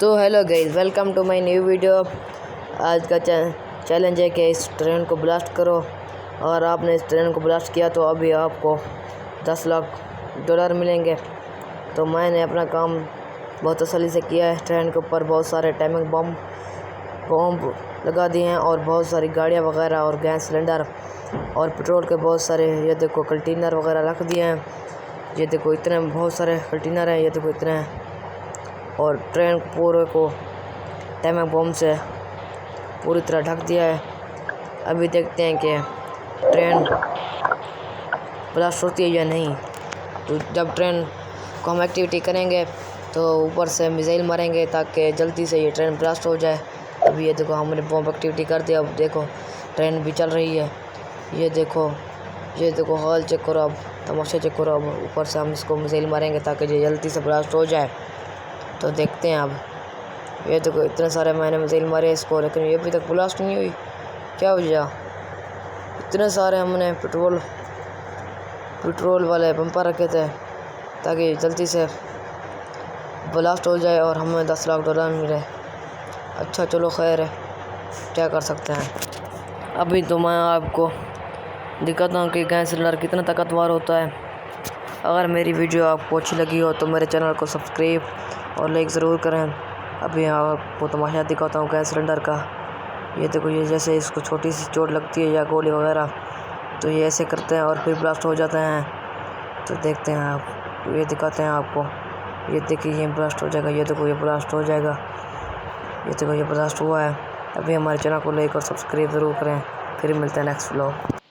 तो hello guys, welcome to my new video. आज का चैलेंज है कि इस ट्रेन को ब्लास्ट करो, और आपने इस ट्रेन को ब्लास्ट किया तो अभी आपको 10 लाख डॉलर मिलेंगे। तो मैंने अपना काम बहुत तसल्ली से किया है। ट्रेन के ऊपर बहुत सारे टाइमिंग बम लगा दिए हैं, और बहुत सारी गाड़ियाँ वगैरह और गैस सिलेंडर और पेट्रोल के बहुत सारे, ये देखो, कंटेनर वगैरह रख दिए हैं। ये देखो, इतने बहुत सारे कंटेनर हैं, ये देखो इतने हैं। और ट्रेन पूरे को टाइमिंग बम से पूरी तरह ढक दिया है। अभी देखते हैं कि ट्रेन ब्लास्ट होती है या नहीं। तो जब ट्रेन को हम एक्टिविटी करेंगे तो ऊपर से मिसाइल मारेंगे ताकि जल्दी से ये ट्रेन ब्लास्ट हो जाए। अभी ये देखो, हमने बम एक्टिविटी कर दिया। अब देखो ट्रेन भी चल रही है। ये देखो हॉल चेक करो, अब तमाशा चेक करो। अब ऊपर से हम इसको मिसाइल मारेंगे ताकि ये जल्दी से ब्लास्ट हो जाए। तो देखते हैं। अब ये देखो, इतने सारे मैंने मिसाइल मारे इसको, लेकिन ये अभी तक ब्लास्ट नहीं हुई। क्या वजह? इतने सारे हमने पेट्रोल वाले बम्पर रखे थे ताकि जल्दी से ब्लास्ट हो जाए और हमें 10 लाख डॉलर मिले। अच्छा, चलो खैर है, क्या कर सकते हैं। अभी तो मैं आपको दिखाता हूँ कि गैस सिलेंडर कितना ताकतवर होता है। अगर मेरी वीडियो आपको अच्छी लगी हो तो मेरे चैनल को सब्सक्राइब और लाइक ज़रूर करें। अभी आपको तमाशा दिखाता हूँ गैस सिलेंडर का। ये देखो, ये जैसे इसको छोटी सी चोट लगती है या गोली वगैरह, तो ये ऐसे करते हैं और फिर ब्लास्ट हो जाते हैं। तो देखते हैं, आप ये दिखाते हैं आपको। ये देखिए, ये ब्लास्ट हो जाएगा। ये देखो, ये ब्लास्ट हो जाएगा। ये देखो, ये ब्लास्ट हुआ है। अभी हमारे चैनल को लाइक और सब्सक्राइब ज़रूर करें। फिर मिलते हैं नेक्स्ट व्लॉग।